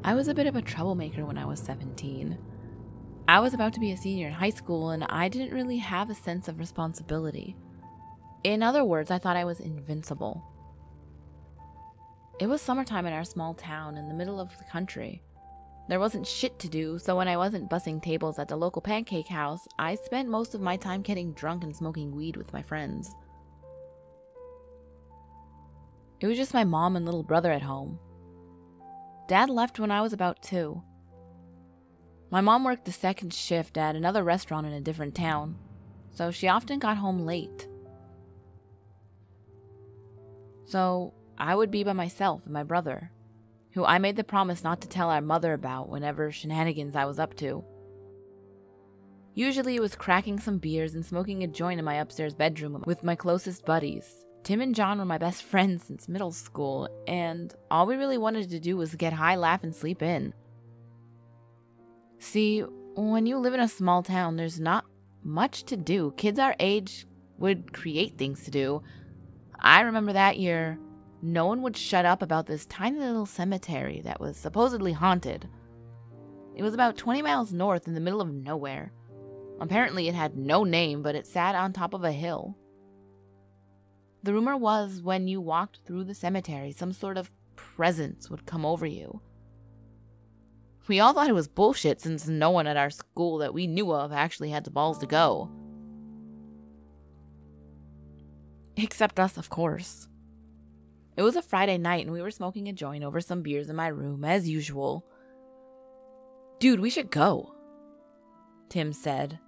I was a bit of a troublemaker when I was 17. I was about to be a senior in high school, and I didn't really have a sense of responsibility. In other words, I thought I was invincible. It was summertime in our small town in the middle of the country. There wasn't shit to do, so when I wasn't bussing tables at the local pancake house, I spent most of my time getting drunk and smoking weed with my friends. It was just my mom and little brother at home. Dad left when I was about 2. My mom worked the second shift at another restaurant in a different town, so she often got home late. So I would be by myself and my brother, who I made the promise not to tell our mother about whenever shenanigans I was up to. Usually it was cracking some beers and smoking a joint in my upstairs bedroom with my closest buddies. Tim and John were my best friends since middle school, and all we really wanted to do was get high, laugh, and sleep in. See, when you live in a small town, there's not much to do. Kids our age would create things to do. I remember that year, no one would shut up about this tiny little cemetery that was supposedly haunted. It was about 20 miles north in the middle of nowhere. Apparently it had no name, but it sat on top of a hill. The rumor was when you walked through the cemetery, some sort of presence would come over you. We all thought it was bullshit since no one at our school that we knew of actually had the balls to go. Except us, of course. It was a Friday night and we were smoking a joint over some beers in my room, as usual. "Dude, we should go," Tim said.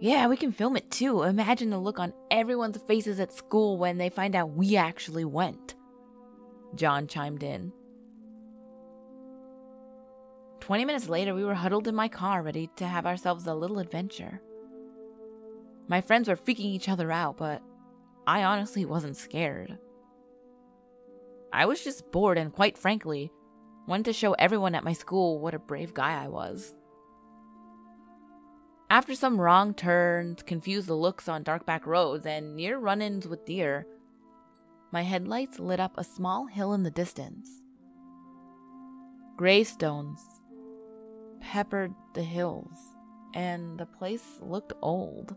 "Yeah, we can film it too. Imagine the look on everyone's faces at school when they find out we actually went," John chimed in. 20 minutes later, we were huddled in my car ready to have ourselves a little adventure. My friends were freaking each other out, but I honestly wasn't scared. I was just bored and, quite frankly, wanted to show everyone at my school what a brave guy I was. After some wrong turns, confused looks on dark back roads, and near run-ins with deer, my headlights lit up a small hill in the distance. Gravestones peppered the hills, and the place looked old.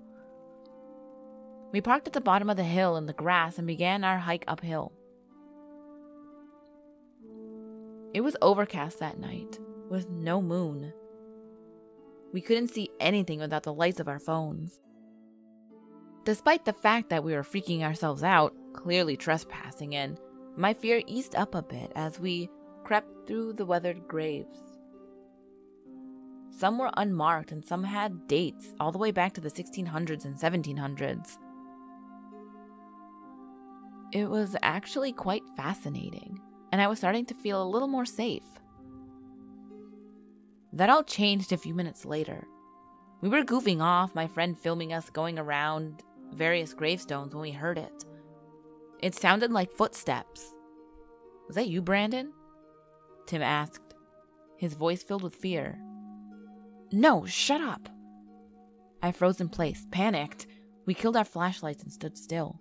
We parked at the bottom of the hill in the grass and began our hike uphill. It was overcast that night, with no moon. We couldn't see anything without the lights of our phones. Despite the fact that we were freaking ourselves out, clearly trespassing, and my fear eased up a bit as we crept through the weathered graves. Some were unmarked and some had dates all the way back to the 1600s and 1700s. It was actually quite fascinating, and I was starting to feel a little more safe. That all changed a few minutes later. We were goofing off, my friend filming us going around various gravestones when we heard it. It sounded like footsteps. "Was that you, Brandon?" Tim asked, his voice filled with fear. "No, shut up." I froze in place, panicked. We killed our flashlights and stood still.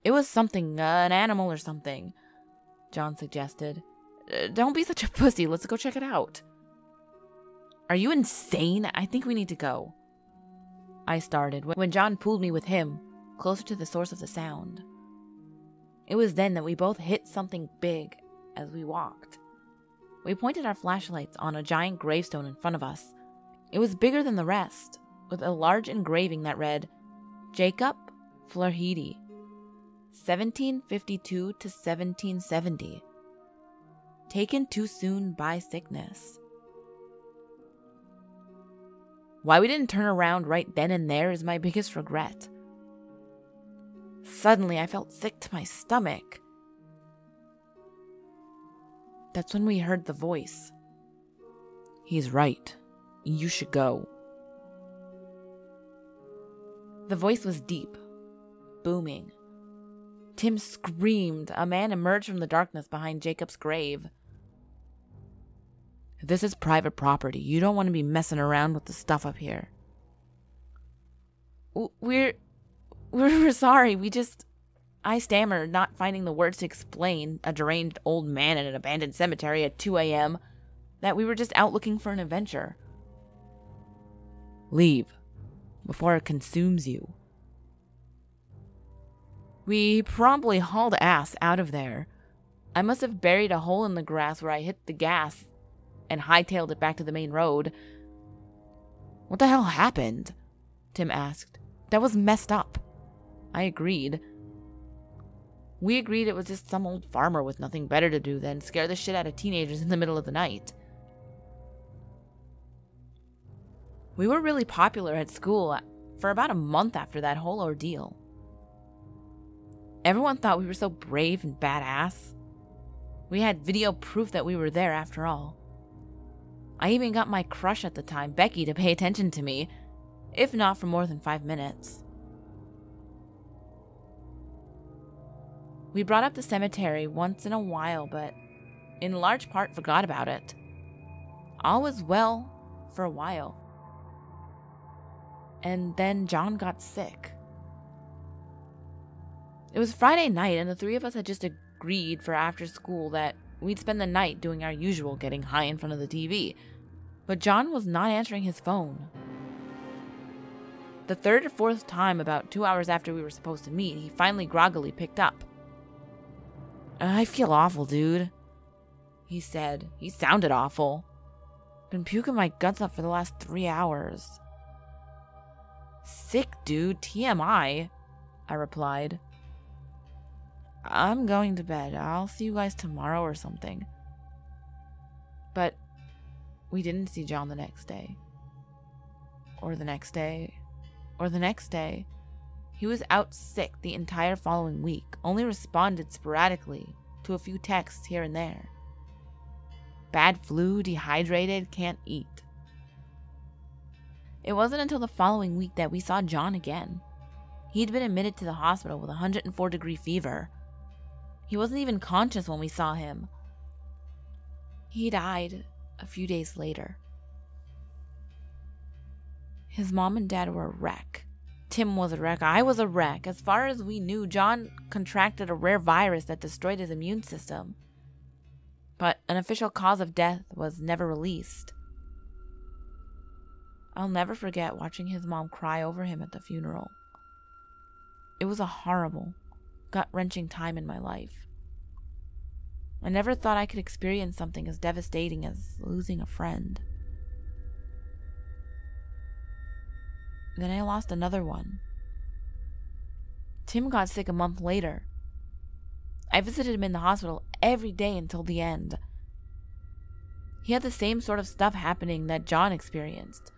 "It was something, an animal or something," John suggested. "Don't be such a pussy, let's go check it out." "Are you insane? I think we need to go," I started when John pulled me with him, closer to the source of the sound. It was then that we both hit something big as we walked. We pointed our flashlights on a giant gravestone in front of us. It was bigger than the rest, with a large engraving that read, "Jacob Flaherty, 1752 to 1770. Taken too soon by sickness." Why we didn't turn around right then and there is my biggest regret. Suddenly, I felt sick to my stomach. That's when we heard the voice. "He's right. You should go." The voice was deep, booming. Tim screamed. A man emerged from the darkness behind Jacob's grave. "This is private property. You don't want to be messing around with the stuff up here." We're sorry. I stammered, not finding the words to explain a deranged old man in an abandoned cemetery at 2 a.m. that we were just out looking for an adventure. Leave, before it consumes you. We promptly hauled ass out of there. I must have buried a hole in the grass where I hit the gas and hightailed it back to the main road. What the hell happened? Tim asked. That was messed up. I agreed. We agreed it was just some old farmer with nothing better to do than scare the shit out of teenagers in the middle of the night. We were really popular at school for about a month after that whole ordeal. Everyone thought we were so brave and badass. We had video proof that we were there after all. I even got my crush at the time, Becky, to pay attention to me, if not for more than 5 minutes. We brought up the cemetery once in a while, but in large part forgot about it. All was well for a while. And then John got sick. It was Friday night, and the three of us had just agreed for after school that we'd spend the night doing our usual getting high in front of the TV. But John was not answering his phone. The third or fourth time, about 2 hours after we were supposed to meet, he finally groggily picked up. I feel awful, dude, he said. He sounded awful. Been puking my guts up for the last 3 hours. Sick, dude. TMI, I replied. I'm going to bed. I'll see you guys tomorrow or something. But we didn't see John the next day. Or the next day. Or the next day. He was out sick the entire following week, only responded sporadically to a few texts here and there. Bad flu, dehydrated, can't eat. It wasn't until the following week that we saw John again. He'd been admitted to the hospital with a 104-degree fever. He wasn't even conscious when we saw him. He died a few days later. His mom and dad were a wreck. Tim was a wreck. I was a wreck. As far as we knew, John contracted a rare virus that destroyed his immune system. But an official cause of death was never released. I'll never forget watching his mom cry over him at the funeral. It was a horrible, gut-wrenching time in my life. I never thought I could experience something as devastating as losing a friend. Then I lost another one. Tim got sick a month later. I visited him in the hospital every day until the end. He had the same sort of stuff happening that John experienced.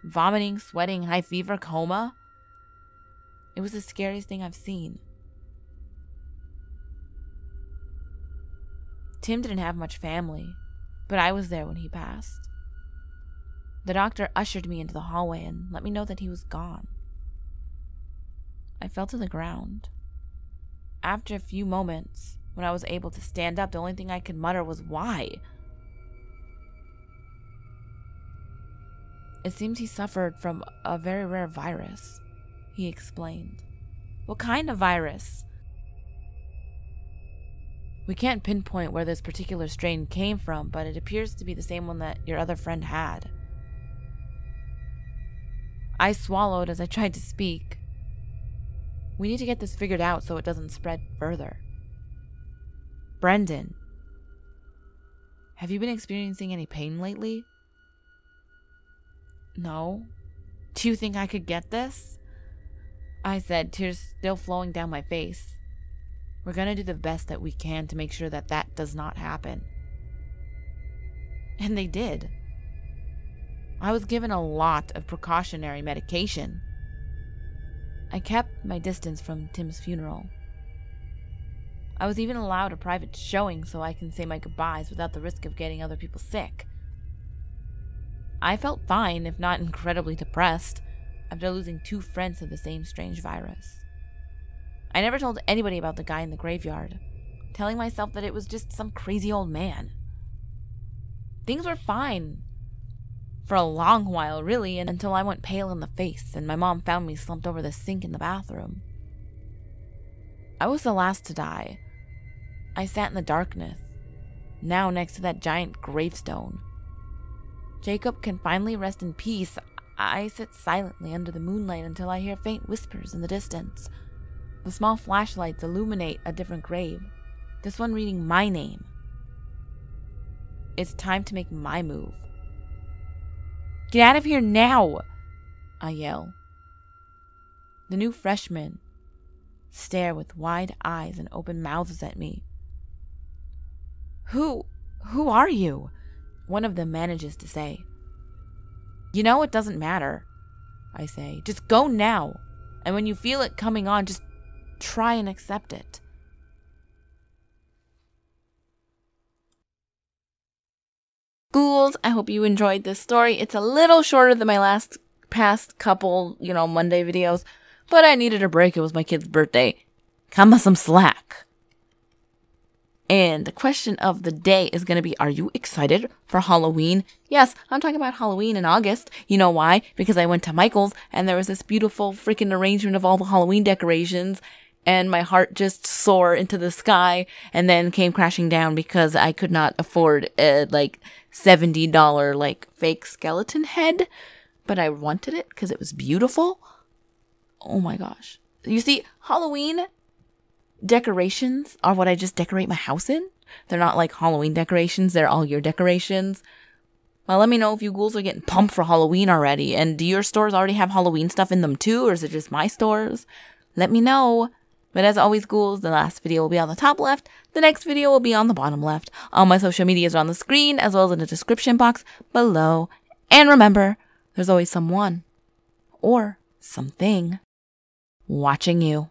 Vomiting, sweating, high fever, coma. It was the scariest thing I've seen. Tim didn't have much family, but I was there when he passed. The doctor ushered me into the hallway and let me know that he was gone. I fell to the ground. After a few moments, when I was able to stand up, the only thing I could mutter was, "Why?" It seems he suffered from a very rare virus, he explained. What kind of virus? We can't pinpoint where this particular strain came from, but it appears to be the same one that your other friend had. I swallowed as I tried to speak. We need to get this figured out so it doesn't spread further. Brendan, have you been experiencing any pain lately? No. Do you think I could get this? I said, tears still flowing down my face. We're gonna do the best that we can to make sure that that does not happen. And they did. I was given a lot of precautionary medication. I kept my distance from Tim's funeral. I was even allowed a private showing so I can say my goodbyes without the risk of getting other people sick. I felt fine, if not incredibly depressed, after losing 2 friends to the same strange virus. I never told anybody about the guy in the graveyard, telling myself that it was just some crazy old man. Things were fine for a long while, really, and until I went pale in the face and my mom found me slumped over the sink in the bathroom. I was the last to die. I sat in the darkness, now next to that giant gravestone. Jacob can finally rest in peace. I sit silently under the moonlight until I hear faint whispers in the distance. The small flashlights illuminate a different grave, this one reading my name. It's time to make my move. Get out of here now, I yell. The new freshmen stare with wide eyes and open mouths at me. Who are you? One of them manages to say. You know, it doesn't matter, I say. Just go now. And when you feel it coming on, just try and accept it. Ghouls, I hope you enjoyed this story. It's a little shorter than my past couple, Monday videos, but I needed a break. It was my kid's birthday. Cut me some slack. And the question of the day is going to be, are you excited for Halloween? Yes, I'm talking about Halloween in August. You know why? Because I went to Michael's and there was this beautiful freaking arrangement of all the Halloween decorations, and my heart just soared into the sky and then came crashing down because I could not afford a $70 fake skeleton head, but I wanted it because it was beautiful. Oh my gosh. You see, Halloween decorations are what I just decorate my house in. They're not like Halloween decorations. They're all year decorations. Well, let me know if you ghouls are getting pumped for Halloween already. And do your stores already have Halloween stuff in them too? Or is it just my stores? Let me know. But as always, ghouls, the last video will be on the top left. The next video will be on the bottom left. All my social medias are on the screen as well as in the description box below. And remember, there's always someone or something watching you.